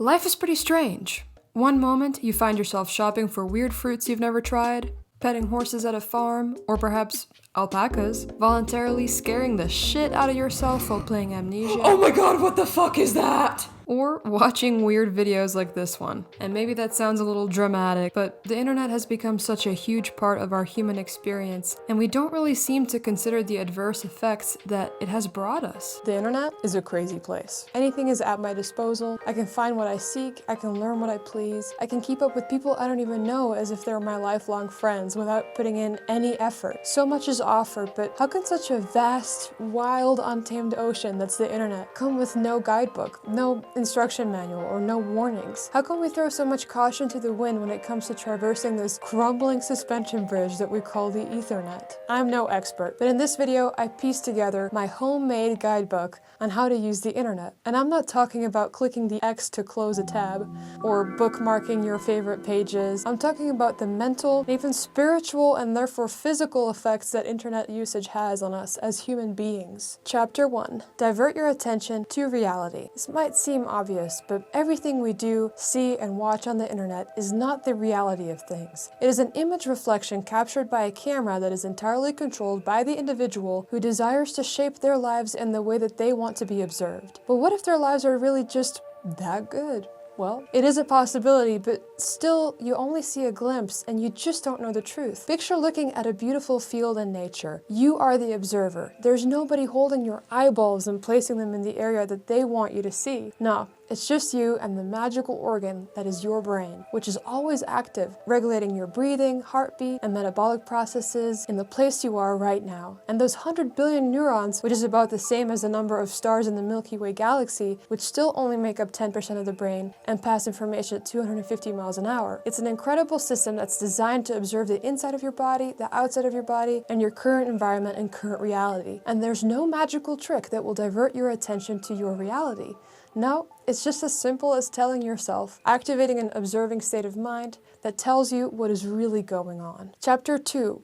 Life is pretty strange. One moment, you find yourself shopping for weird fruits you've never tried, petting horses at a farm, or perhaps alpacas, voluntarily scaring the shit out of yourself while playing Amnesia. Oh my god, what the fuck is that? Or watching weird videos like this one. And maybe that sounds a little dramatic, but the internet has become such a huge part of our human experience, and we don't really seem to consider the adverse effects that it has brought us. The internet is a crazy place. Anything is at my disposal. I can find what I seek, I can learn what I please, I can keep up with people I don't even know as if they're my lifelong friends without putting in any effort. So much is offered, but how can such a vast, wild, untamed ocean that's the internet come with no guidebook, no instruction manual, or no warnings? How can we throw so much caution to the wind when it comes to traversing this crumbling suspension bridge that we call the Ethernet? I'm no expert, but in this video I pieced together my homemade guidebook on how to use the internet. And I'm not talking about clicking the X to close a tab, or bookmarking your favorite pages. I'm talking about the mental, even spiritual, and therefore physical effects that internet usage has on us as human beings. Chapter 1. Divert your attention to reality. This might seem obvious, but everything we do, see, and watch on the internet is not the reality of things. It is an image reflection captured by a camera that is entirely controlled by the individual who desires to shape their lives in the way that they want to be observed. But what if their lives are really just that good? Well, it is a possibility, but still, you only see a glimpse and you just don't know the truth. Picture looking at a beautiful field in nature. You are the observer. There's nobody holding your eyeballs and placing them in the area that they want you to see. No. It's just you and the magical organ that is your brain, which is always active, regulating your breathing, heartbeat, and metabolic processes in the place you are right now. And those 100 billion neurons, which is about the same as the number of stars in the Milky Way galaxy, which still only make up 10% of the brain and pass information at 250 miles an hour. It's an incredible system that's designed to observe the inside of your body, the outside of your body, and your current environment and current reality. And there's no magical trick that will divert your attention to your reality. No, it's just as simple as telling yourself, activating an observing state of mind that tells you what is really going on. Chapter 2.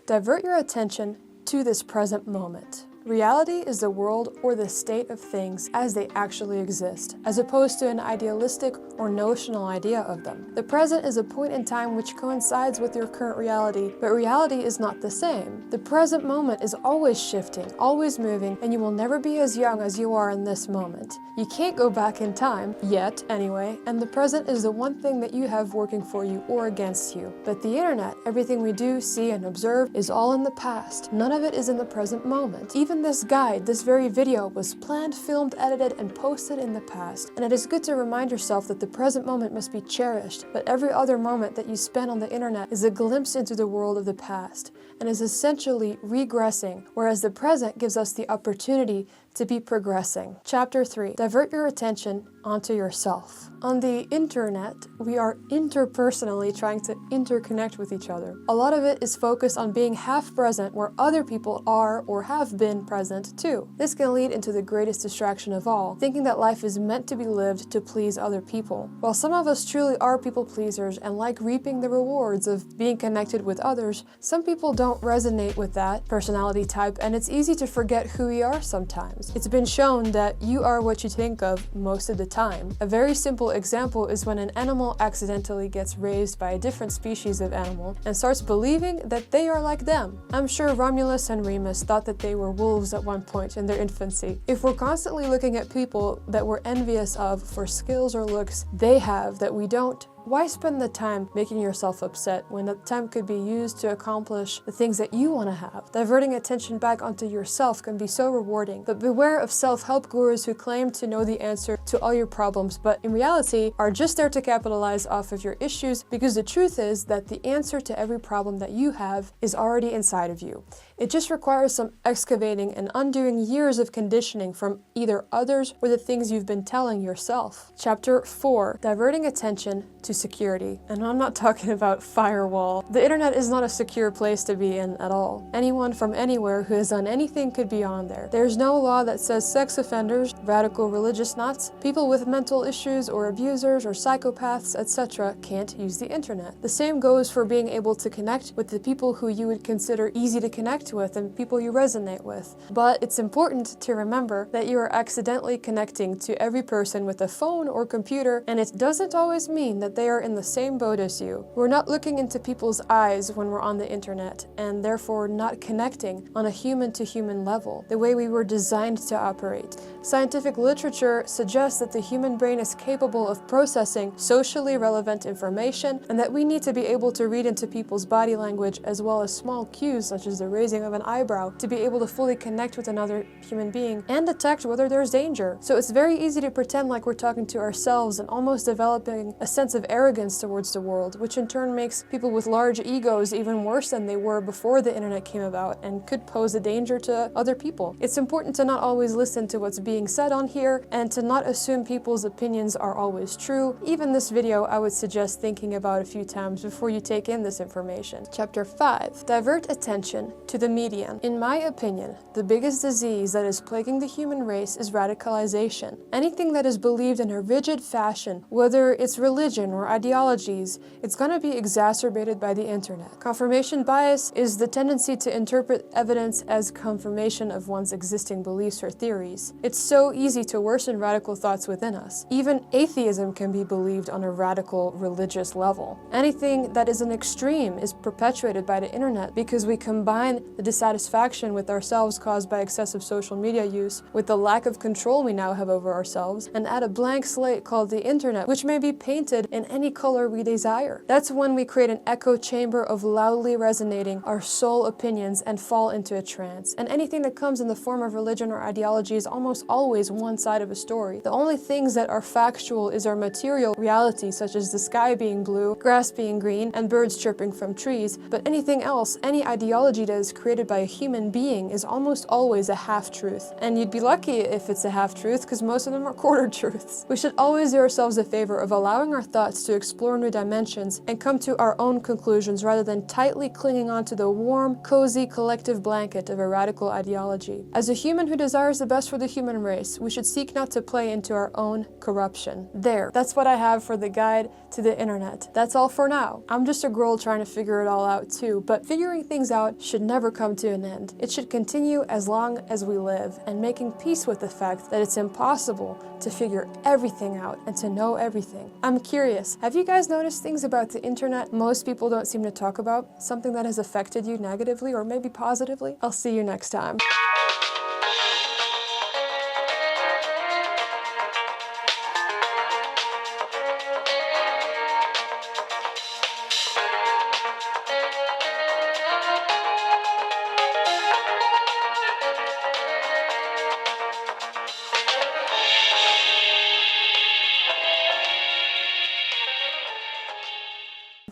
Divert your attention to this present moment. Reality is the world or the state of things as they actually exist, as opposed to an idealistic or notional idea of them. The present is a point in time which coincides with your current reality, but reality is not the same. The present moment is always shifting, always moving, and you will never be as young as you are in this moment. You can't go back in time, yet anyway, and the present is the one thing that you have working for you or against you. But the internet, everything we do, see, and observe is all in the past. None of it is in the present moment. Even this guide, this very video, was planned, filmed, edited, and posted in the past. And it is good to remind yourself that the present moment must be cherished, but every other moment that you spend on the internet is a glimpse into the world of the past, and is essentially regressing, whereas the present gives us the opportunity to be progressing. Chapter 3. Divert your attention onto yourself. On the internet, we are interpersonally trying to interconnect with each other. A lot of it is focused on being half present where other people are or have been present too. This can lead into the greatest distraction of all, thinking that life is meant to be lived to please other people. While some of us truly are people pleasers and like reaping the rewards of being connected with others, some people don't resonate with that personality type, and it's easy to forget who we are sometimes. It's been shown that you are what you think of most of the time. A very simple example is when an animal accidentally gets raised by a different species of animal and starts believing that they are like them. I'm sure Romulus and Remus thought that they were wolves at one point in their infancy. If we're constantly looking at people that we're envious of for skills or looks they have that we don't, why spend the time making yourself upset when the time could be used to accomplish the things that you want to have? Diverting attention back onto yourself can be so rewarding, but beware of self-help gurus who claim to know the answer to all your problems, but in reality are just there to capitalize off of your issues, because the truth is that the answer to every problem that you have is already inside of you. It just requires some excavating and undoing years of conditioning from either others or the things you've been telling yourself. Chapter 4. Diverting attention to security. And I'm not talking about firewall. The internet is not a secure place to be in at all. Anyone from anywhere who has done anything could be on there. There's no law that says sex offenders, radical religious nuts, people with mental issues or abusers or psychopaths, etc. can't use the internet. The same goes for being able to connect with the people who you would consider easy to connect connect with and people you resonate with. But it's important to remember that you are accidentally connecting to every person with a phone or computer, and it doesn't always mean that they are in the same boat as you. We're not looking into people's eyes when we're on the internet, and therefore not connecting on a human-to-human level, the way we were designed to operate. Scientific literature suggests that the human brain is capable of processing socially relevant information, and that we need to be able to read into people's body language as well as small cues such as the raising of an eyebrow to be able to fully connect with another human being and detect whether there's danger. So it's very easy to pretend like we're talking to ourselves and almost developing a sense of arrogance towards the world, which in turn makes people with large egos even worse than they were before the internet came about and could pose a danger to other people. It's important to not always listen to what's being said on here and to not assume people's opinions are always true. Even this video I would suggest thinking about a few times before you take in this information. Chapter 5. Divert attention to the median. In my opinion, the biggest disease that is plaguing the human race is radicalization. Anything that is believed in a rigid fashion, whether it's religion or ideologies, it's gonna be exacerbated by the internet. Confirmation bias is the tendency to interpret evidence as confirmation of one's existing beliefs or theories. It's so easy to worsen radical thoughts within us. Even atheism can be believed on a radical religious level. Anything that is an extreme is perpetuated by the internet because we combine the dissatisfaction with ourselves caused by excessive social media use with the lack of control we now have over ourselves and add a blank slate called the internet, which may be painted in any color we desire. That's when we create an echo chamber of loudly resonating our soul opinions and fall into a trance. And anything that comes in the form of religion or ideology is almost always one side of a story. The only things that are factual is our material reality, such as the sky being blue, grass being green, and birds chirping from trees. But anything else, any ideology that is created by a human being is almost always a half-truth. And you'd be lucky if it's a half-truth, because most of them are quarter truths. We should always do ourselves a favor of allowing our thoughts to explore new dimensions and come to our own conclusions rather than tightly clinging onto the warm, cozy, collective blanket of a radical ideology. As a human who desires the best for the human race, we should seek not to play into our own corruption. That's what I have for the guide to the internet. That's all for now. I'm just a girl trying to figure it all out too, but figuring things out should never come to an end. It should continue as long as we live, and making peace with the fact that it's impossible to figure everything out and to know everything. I'm curious, have you guys noticed things about the internet most people don't seem to talk about? Something that has affected you negatively or maybe positively? I'll see you next time.